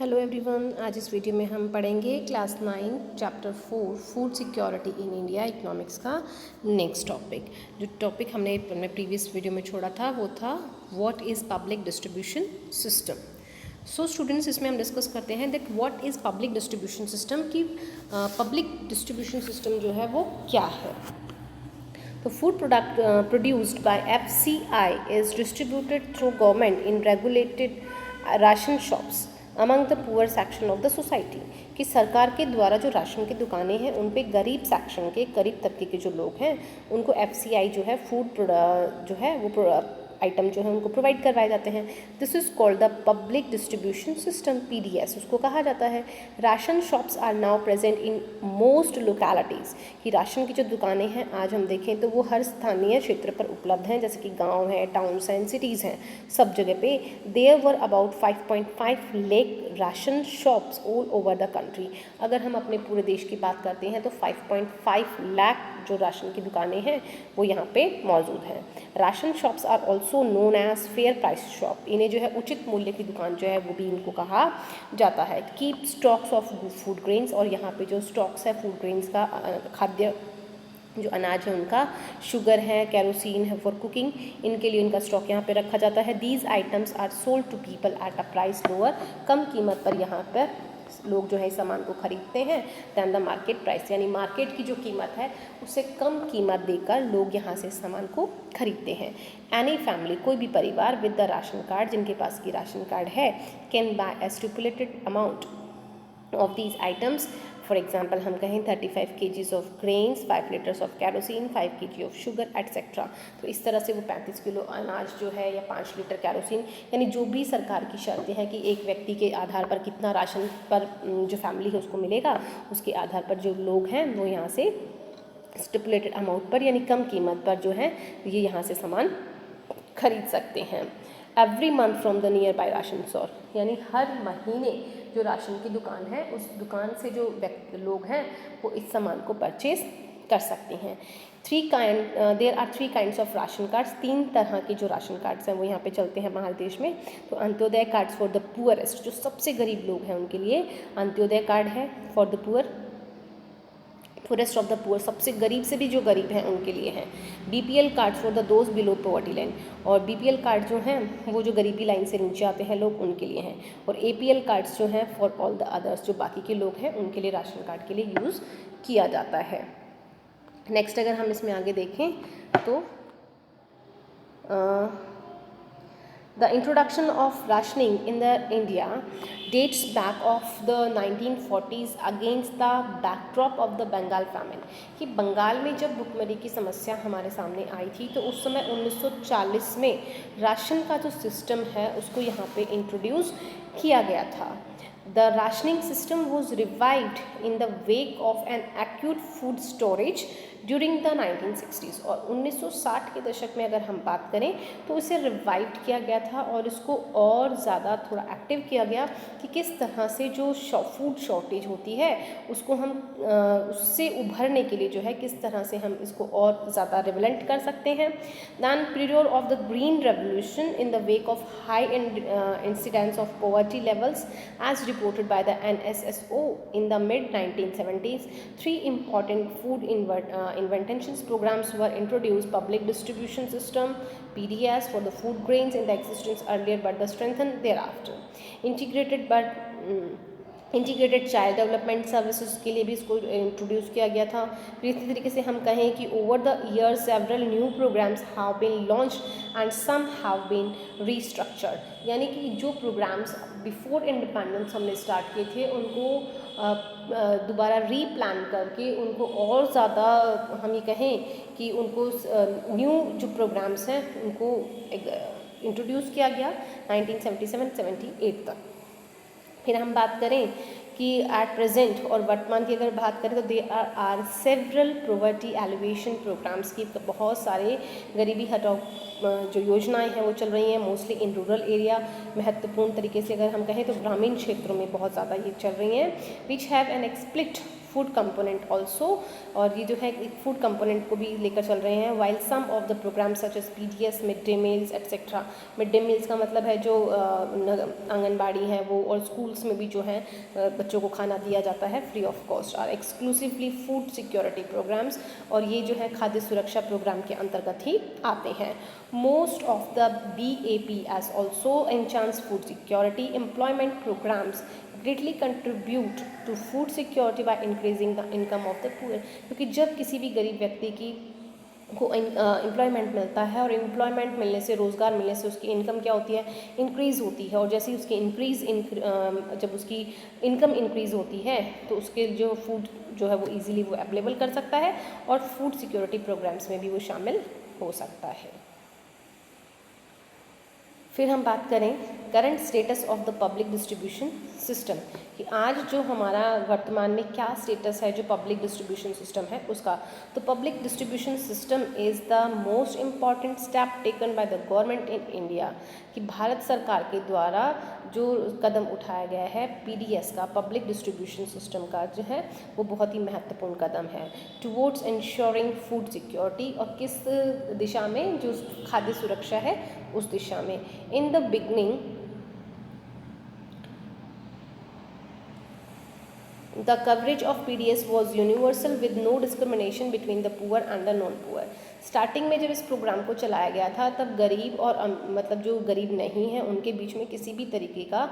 Hello everyone, आज इस video में हम पढ़ेंगे class 9 chapter 4 food security in India economics का नेक्स्ट टॉपिक। जो टॉपिक हमने अपने प्रीवियस वीडियो में छोड़ा था वो था what is public distribution system. So students, इसमें हम डिस्कस करते हैं that what is public distribution system, कि पब्लिक डिस्ट्रीब्यूशन सिस्टम जो है वो क्या है। The food product produced by FCI is distributed through government in regulated ration shops among the poor section of the society। कि सरकार के द्वारा जो राशन की दुकानें हैं उन पे गरीब सेक्शन के, गरीब तबके के जो लोग हैं उनको FCI जो है फूड जो है वो आइटम जो है उनको प्रोवाइड करवाए जाते हैं। This is called the public distribution system, PDS उसको कहा जाता है। Ration shops are now present in most localities, कि राशन की जो दुकानें हैं आज हम देखें तो वो हर स्थानीय क्षेत्र पर उपलब्ध हैं, जैसे कि गांव हैं, टाउन्स हैं, सिटीज़ हैं, सब जगह पे। There were about 5.5 lakh ration shops all over the country. अगर हम अपने पूरे देश की बात करते हैं तो 5.5 लाख जो राशन की दुकानें हैं वो यहाँ पे मौजूद हैं। Ration shops are also known as fair price shop, इन्हें जो है उचित मूल्य की दुकान जो है वो भी इनको कहा जाता है। Keep stocks of food grains, और यहाँ पे जो स्टॉक्स है फूड ग्रेन्स का, खाद्य जो अनाज है उनका, शुगर है, कैरोसिन है फॉर कुकिंग, इनके लिए इनका स्टॉक यहाँ पे रखा जाता है। These items are sold to people at a price lower, कम कीमत पर यहाँ पर लोग जो है इस सामान को खरीदते हैं दैन द मार्केट प्राइस, यानी मार्केट की जो कीमत है उससे कम कीमत देकर लोग यहाँ से इस सामान को खरीदते हैं। एनी फैमिली, कोई भी परिवार विद द राशन कार्ड, जिनके पास की राशन कार्ड है, can buy A stipulated amount of these items. For example हम कहें 35 kgs of grains, 5 litres of kerosene, 5 kg of sugar etcetera. तो इस तरह से वो 35 किलो अनाज जो है या 5 लीटर कैरोसिन, यानी जो भी सरकार की शर्तें हैं कि एक व्यक्ति के आधार पर कितना राशन पर जो फैमिली है उसको मिलेगा, उसके आधार पर जो लोग हैं वो यहाँ से स्टिपुलेटेड अमाउंट पर यानी कम कीमत पर जो है ये यहाँ से सामान खरीद सकते हैं। Every month from the near by ration store, यानी हर महीने जो राशन की दुकान है उस दुकान से जो लोग हैं वो इस सामान को परचेज कर सकते हैं। There are 3 kinds of ration cards, 3 तरह के जो राशन कार्ड्स हैं वो यहाँ पे चलते हैं हमारे देश में। तो Antyodaya cards for the poorest, जो सबसे गरीब लोग हैं उनके लिए अंत्योदय कार्ड है। For the poorest of the poor, सबसे गरीब से भी जो गरीब हैं उनके लिए हैं। BPL card for the those below poverty line, और BPL कार्ड जो हैं वो जो गरीबी लाइन से नीचे आते हैं लोग उनके लिए हैं। और APL कार्ड्स जो हैं फॉर ऑल द अदर्स, जो बाकी के लोग हैं उनके लिए राशन कार्ड के लिए यूज़ किया जाता है। नेक्स्ट अगर हम इसमें आगे देखें तो The introduction of rationing in the India dates back of the 1940s against the backdrop of the Bengal famine। कि बंगाल में जब भुखमरी की समस्या हमारे सामने आई थी तो उस समय 1940 में राशन का जो सिस्टम है उसको यहाँ पे इंट्रोड्यूस किया गया था। The rationing system was revived in the wake of an acute food shortage during the 1960s। और 1960 के दशक में अगर हम बात करें तो इसे रिवाइव किया गया था और इसको और ज़्यादा थोड़ा एक्टिव किया गया कि किस तरह से जो फूड शॉर्टेज होती है उसको हम उससे उभरने के लिए जो है किस तरह से हम इसको और ज़्यादा रिवलेंट कर सकते हैं। Then period of the green revolution in the wake of high incidence of poverty levels as reported by the NSSO in the mid-1970s, 3 important food interventions programs were introduced: public distribution system PDS for the food grains in the existence earlier but the strengthened thereafter, integrated child development services के लिए भी इसको introduce किया गया था। इसी तरीके से हम कहें कि over the year several new programmes have been launched and some have been restructured, यानी कि जो प्रोग्राम्स बिफोर इंडिपेंडेंस हमने स्टार्ट किए थे उनको दोबारा रीप्लान करके उनको और ज़्यादा हम ये कहें कि उनको न्यू जो प्रोग्राम्स हैं उनको इंट्रोड्यूस किया गया 1977-78 तक। फिर हम बात करें कि एट प्रेजेंट और वर्तमान की अगर बात करें तो they are several poverty alleviation programmes की बहुत सारे गरीबी हटाओ जो योजनाएं हैं वो चल रही हैं, मोस्टली इन रूरल एरिया। महत्वपूर्ण तरीके से अगर हम कहें तो ग्रामीण क्षेत्रों में बहुत ज़्यादा ये चल रही हैं, which have an explicit food component also, और ये जो है एक फूड कंपोनेंट को भी लेकर चल रहे हैं। While some of the programme such as PDS, mid day meals etcetera. Mid day meals का मतलब है जो आंगनबाड़ी हैं वो, और स्कूल्स में भी जो है बच्चों को खाना दिया जाता है free of cost, are exclusively food security programmes, और ये जो है खाद्य सुरक्षा प्रोग्राम के अंतर्गत ही आते हैं। Most of the BAP as also enhance food security employment programmes greatly contribute to food security by increasing the income of the poor। क्योंकि जब किसी भी गरीब व्यक्ति की को एम्प्लॉयमेंट मिलता है, और एम्प्लॉयमेंट मिलने से, रोज़गार मिलने से उसकी इनकम क्या होती है, इंक्रीज़ होती है, और जैसे ही उसकी जब उसकी इनकम इंक्रीज़ होती है तो उसके जो फूड जो है वो इजीली वो अवेलेबल कर सकता है, और फूड सिक्योरिटी प्रोग्राम्स में भी वो शामिल हो सकता है। फिर हम बात करें current status of the public distribution system, कि आज जो हमारा वर्तमान में क्या स्टेटस है जो पब्लिक डिस्ट्रीब्यूशन सिस्टम है उसका। तो public distribution system is the most important step taken by the government in India, कि भारत सरकार के द्वारा जो कदम उठाया गया है PDS का, पब्लिक डिस्ट्रीब्यूशन सिस्टम का जो है वो बहुत ही महत्वपूर्ण कदम है टुवर्ड्स इंश्योरिंग फूड सिक्योरिटी, और किस दिशा में, जो खाद्य सुरक्षा है उस दिशा में। In the beginning the coverage of PDS was universal with no discrimination between the poor and the non-poor। Starting में जब इस प्रोग्राम को चलाया गया था तब गरीब और मतलब जो गरीब नहीं हैं उनके बीच में किसी भी तरीके का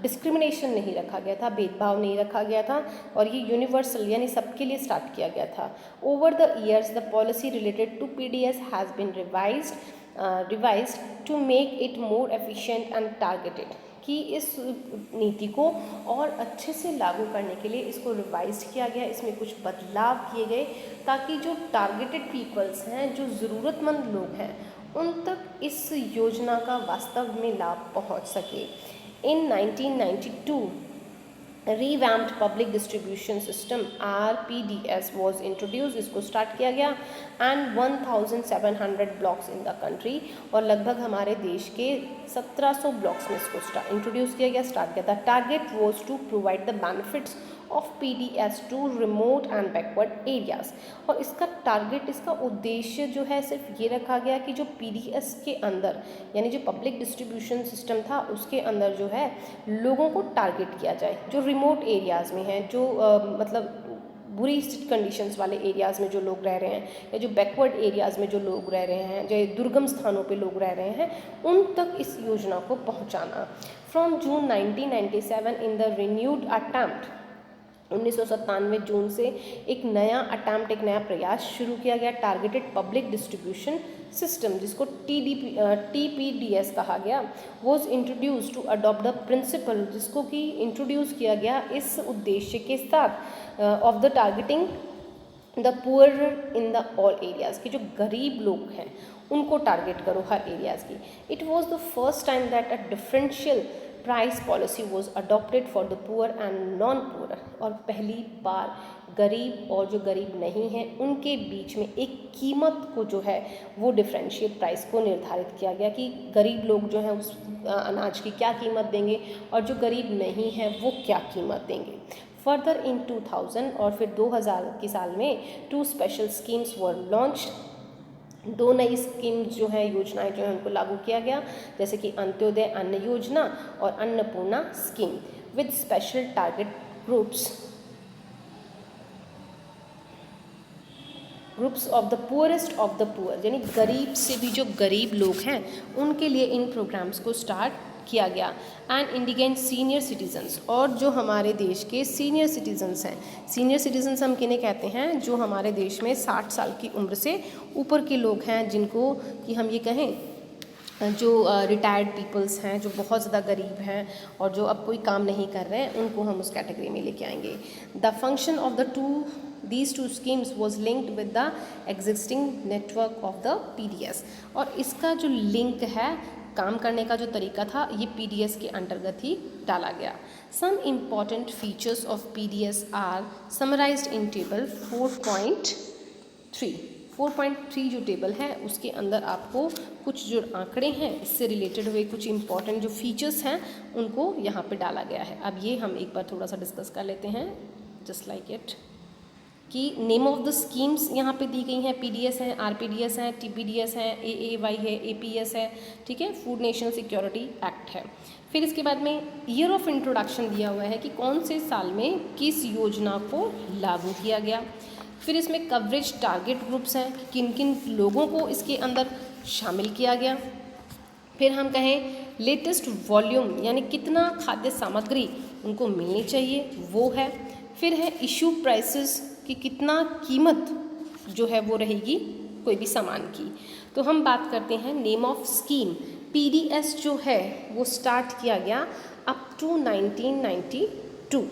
डिस्क्रिमिनेशन नहीं रखा गया था, भेदभाव नहीं रखा गया था, और ये यूनिवर्सल यानी सबके लिए स्टार्ट किया गया था। Over the years the policy related to PDS has been revised to make it more efficient and targeted, कि इस नीति को और अच्छे से लागू करने के लिए इसको रिवाइज किया गया, इसमें कुछ बदलाव किए गए ताकि जो टारगेटेड पीपल्स हैं, जो ज़रूरतमंद लोग हैं, उन तक इस योजना का वास्तव में लाभ पहुंच सके। इन 1992 revamped public distribution system RPDS was introduced, इसको स्टार्ट किया गया, and 1700 blocks in the country, और लगभग हमारे देश के 1700 ब्लॉक्स में इसको इंट्रोड्यूस किया गया, स्टार्ट किया था। Target was to provide the benefits of PDS to remote and backward areas, और इसका टारगेट, इसका उद्देश्य जो है सिर्फ ये रखा गया कि जो PDS के अंदर यानी जो पब्लिक डिस्ट्रीब्यूशन सिस्टम था उसके अंदर जो है लोगों को टारगेट किया जाए, जो रिमोट एरियाज़ में हैं, जो मतलब बुरी कंडीशंस वाले एरियाज़ में जो लोग रह रहे हैं, या जो बैकवर्ड एरियाज़ में जो लोग रह रहे हैं, जो दुर्गम स्थानों पे लोग रह रहे हैं, उन तक इस योजना को पहुंचाना। From June 1997 in the renewed attempt, 1997 जून से एक नया अटेम्प्ट, एक नया प्रयास शुरू किया गया, टारगेटेड पब्लिक डिस्ट्रीब्यूशन सिस्टम, जिसको TPDS कहा गया, was introduce to adopt the principle, जिसको कि इंट्रोड्यूस किया गया इस उद्देश्य के साथ of the targeting the poor in the all areas, की जो गरीब लोग हैं उनको टारगेट करो हर एरियाज़ की। It was the first time that a differential price policy was adopted for the poor and non poor, और पहली बार गरीब और जो गरीब नहीं हैं उनके बीच में एक कीमत को जो है वो डिफरेंशिएट प्राइस को निर्धारित किया गया, कि गरीब लोग जो हैं उस अनाज की क्या कीमत देंगे और जो गरीब नहीं हैं वो क्या कीमत देंगे। फर्दर इन 2000 और फिर 2000 के साल में 2 स्पेशल स्कीम्स वर लॉन्च्ड, 2 नई स्कीम्स जो हैं, योजनाएं जो हैं उनको लागू किया गया, जैसे कि अंत्योदय अन्न योजना और Annapurna scheme with special target groups of the poorest of the poor, यानी गरीब से भी जो गरीब लोग हैं उनके लिए इन प्रोग्राम्स को स्टार्ट किया गया। एंड इंडिगेंट सीनियर सिटीजन्स, और जो हमारे देश के सीनियर सिटीजन्स हैं, सीनियर सिटीजन्स हम किन्हें कहते हैं, जो हमारे देश में 60 साल की उम्र से ऊपर के लोग हैं, जिनको कि हम ये कहें जो रिटायर्ड पीपल्स हैं, जो बहुत ज़्यादा गरीब हैं और जो अब कोई काम नहीं कर रहे हैं, उनको हम उस कैटेगरी में लेके आएंगे। The function of these two schemes was linked with the existing network of the PDS, और इसका जो लिंक है, काम करने का जो तरीका था, ये PDS के अंतर्गत ही डाला गया। Some important features of PDS are summarized in table 4.3। 4.3 जो टेबल है उसके अंदर आपको कुछ जो आंकड़े हैं इससे रिलेटेड हुए कुछ इंपॉर्टेंट जो फीचर्स हैं उनको यहाँ पे डाला गया है। अब ये हम एक बार थोड़ा सा डिस्कस कर लेते हैं, जस्ट लाइक इट। कि नेम ऑफ द स्कीम्स यहाँ पे दी गई हैं, पीडीएस है, आरपीडीएस है, टीपीडीएस है, एएवाई है, एपीएस है, ठीक है, फूड नेशनल सिक्योरिटी एक्ट है। फिर इसके बाद में ईयर ऑफ इंट्रोडक्शन दिया हुआ है कि कौन से साल में किस योजना को लागू किया गया। फिर इसमें कवरेज टारगेट ग्रुप्स हैं कि किन किन लोगों को इसके अंदर शामिल किया गया। फिर हम कहें लेटेस्ट वॉल्यूम यानी कितना खाद्य सामग्री उनको मिलनी चाहिए वो है। फिर है इशू प्राइसेस कि कितना कीमत जो है वो रहेगी कोई भी सामान की। तो हम बात करते हैं नेम ऑफ स्कीम। पीडीएस जो है वो स्टार्ट किया गया अप टू 1992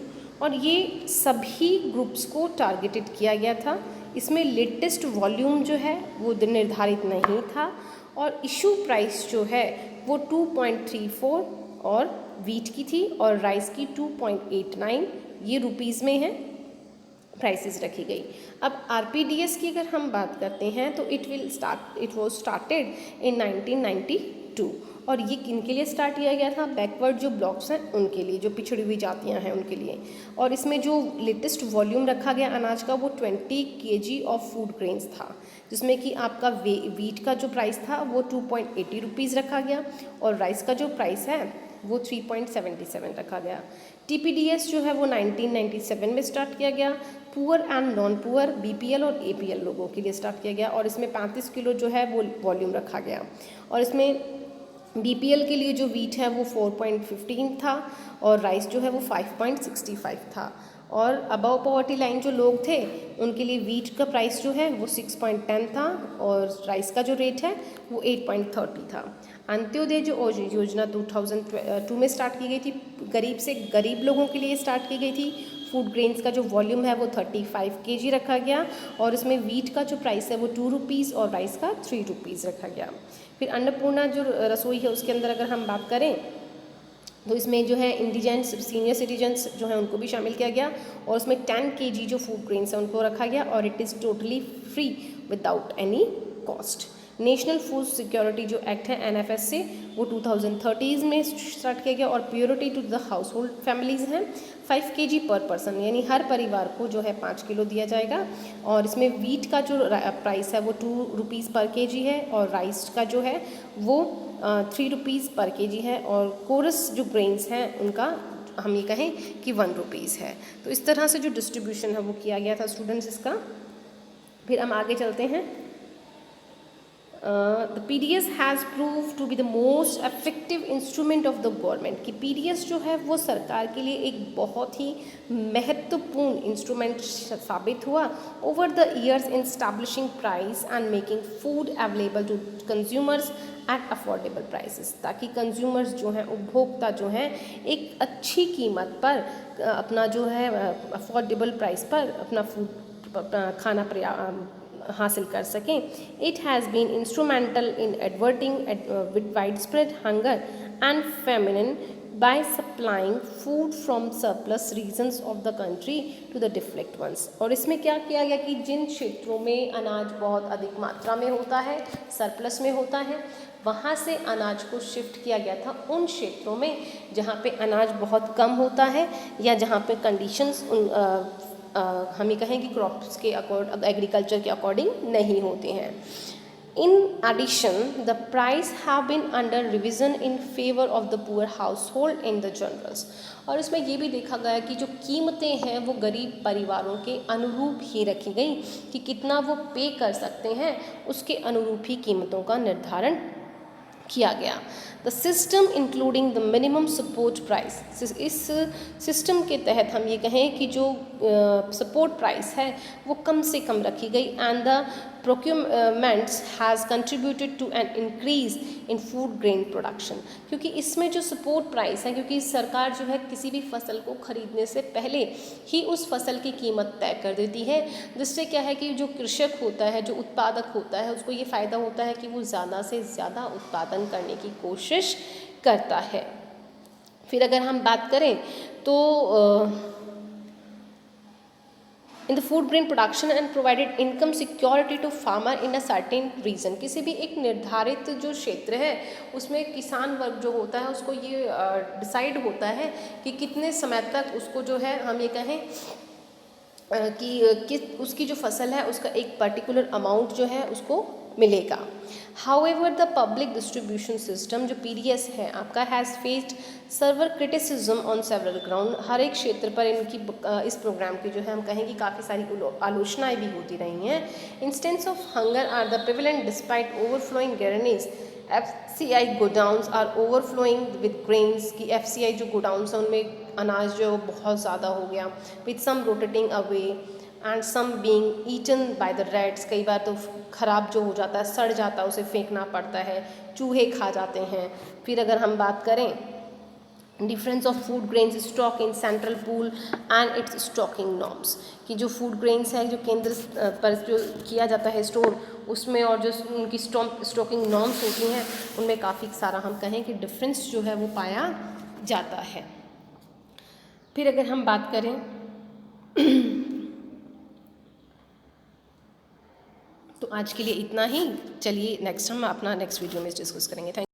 और ये सभी ग्रुप्स को टारगेटेड किया गया था। इसमें लेटेस्ट वॉल्यूम जो है वो निर्धारित नहीं था और इशू प्राइस जो है वो 2.34 और वीट की थी और राइस की 2.89, ये रुपीज़ में है प्राइसेस रखी गई। अब आरपीडीएस की अगर हम बात करते हैं तो इट वॉज स्टार्टेड इन 1992 और ये किन के लिए स्टार्ट किया गया था, बैकवर्ड जो ब्लॉक्स हैं उनके लिए, जो पिछड़ी हुई जातियां हैं उनके लिए। और इसमें जो लेटेस्ट वॉल्यूम रखा गया अनाज का वो 20 kg ऑफ फूड ग्रेन्स था, जिसमें कि आपका वीट का जो प्राइस था वो 2.80 रुपीज़ रखा गया और राइस का जो प्राइस है वो 3.77 रखा गया। टीपीडीएस जो है वो 1997 में स्टार्ट किया गया। Poor and non poor, BPL और एपीएल लोगों के लिए स्टार्ट किया गया और इसमें 35 किलो जो है वो वॉल्यूम रखा गया और इसमें बीपीएल के लिए जो वीट है वो 4.15 था और राइस जो है वो 5.65 था। और अबव पॉवर्टी लाइन जो लोग थे उनके लिए वीट का प्राइस जो है वो 6.10 था और राइस का जो रेट है वो 8.30 था। अंत्योदय जो योजना 2002 में स्टार्ट की गई थी, गरीब से गरीब लोगों के लिए स्टार्ट की गई थी। फूड ग्रेन्स का जो वॉल्यूम है वो 35 kg रखा गया और इसमें वीट का जो प्राइस है वो 2 रुपीज़ और राइस का 3 रुपीज़ रखा गया। फिर अन्नपूर्णा जो रसोई है उसके अंदर अगर हम बात करें तो इसमें जो है इंडिजेंट्स, सीनियर सिटीजन्स जो हैं उनको भी शामिल किया गया और उसमें 10 kg जो फूड ग्रेन्स है उनको रखा गया और it is totally free without any cost. National food security जो एक्ट है एनएफएस से वो 2013 में स्टार्ट किया गया और priority to the household families हैं 5 kg पर पर्सन, यानी हर परिवार को जो है 5 किलो दिया जाएगा और इसमें वीट का जो प्राइस है वो 2 रुपीज़ पर kg है और राइस का जो है वो 3 रुपीज़ पर kg है और कोरस जो ग्रेन्स हैं उनका हम ये कहें कि 1 रुपीज़ है। तो इस तरह से जो डिस्ट्रीब्यूशन है वो किया गया था स्टूडेंट्स इसका। फिर हम आगे चलते हैं। The PDS has proved to be the most effective instrument of the government कि PDS जो है वो सरकार के लिए एक बहुत ही महत्वपूर्ण इंस्ट्रूमेंट साबित हुआ over the years in establishing price and making food available to consumers at affordable prices, ताकि कंज्यूमर्स जो हैं, उपभोक्ता जो हैं, एक अच्छी कीमत पर अपना जो है अफोर्डेबल प्राइस पर अपना फूड खाना हासिल कर सकें। It has been instrumental in averting with wide spread hunger and famine by supplying food from surplus regions of the country to the deficit ones. और इसमें क्या किया गया कि जिन क्षेत्रों में अनाज बहुत अधिक मात्रा में होता है, सरप्लस में होता है, वहाँ से अनाज को शिफ्ट किया गया था उन क्षेत्रों में जहाँ पे अनाज बहुत कम होता है या जहाँ पे कंडीशंस हम ये कहें कि क्रॉप्स के एग्रीकल्चर के अकॉर्डिंग नहीं होते हैं। In addition the price have been under revision in favour of the poor household in the generals. और इसमें ये भी देखा गया कि जो कीमतें हैं वो गरीब परिवारों के अनुरूप ही रखी गई कि कितना वो पे कर सकते हैं, उसके अनुरूप ही कीमतों का निर्धारण किया गया। The system including the minimum support price, इस सिस्टम के तहत हम ये कहें कि जो सपोर्ट प्राइस है वो कम से कम रखी गई and the procurements has contributed to an increase in food grain production. क्योंकि इसमें जो सपोर्ट प्राइस है, क्योंकि सरकार जो है किसी भी फसल को खरीदने से पहले ही उस फसल की कीमत तय कर देती है, जिससे क्या है कि जो कृषक होता है, जो उत्पादक होता है, उसको ये फ़ायदा होता है कि वो ज़्यादा से ज़्यादा उत्पादन करने की कोशिश करता है। फिर अगर हम बात करें तो in the food grain production and provided income security to farmer in a certain region, किसी भी एक निर्धारित जो क्षेत्र है उसमें किसान वर्ग जो होता है उसको ये डिसाइड होता है कि कितने समय तक उसको जो है हम ये कहें कि उसकी जो फसल है उसका एक पर्टिकुलर अमाउंट जो है उसको मिलेगा। However the public distribution system जो PDS है आपका has faced severe criticism on several ground. हर एक क्षेत्र पर इनकी इस प्रोग्राम की जो है हम कहें कि काफ़ी सारी आलोचनाएं भी होती रही हैं। Instances of hunger are the prevalent despite overflowing granaries. FCI godowns are overflowing with grains की FCI जो गोडाउंस हैं उनमें अनाज जो है वो बहुत ज़्यादा हो गया। With some rotating away and some being eaten by the rats. कई बार तो ख़राब जो हो जाता है, सड़ जाता है, उसे फेंकना पड़ता है, चूहे खा जाते हैं। फिर अगर हम बात करें difference of food grains stock in central pool and its stocking norms कि जो फूड ग्रेन्स है जो केंद्र पर जो किया जाता है स्टोर उसमें और जो उनकी स्टॉकिंग नॉर्म्स होती हैं उनमें काफ़ी सारा हम कहें कि डिफरेंस जो है वो पाया जाता है। फिर अगर हम बात करें तो आज के लिए इतना ही। चलिए नेक्स्ट हम अपना नेक्स्ट वीडियो में डिस्कस करेंगे। थैंक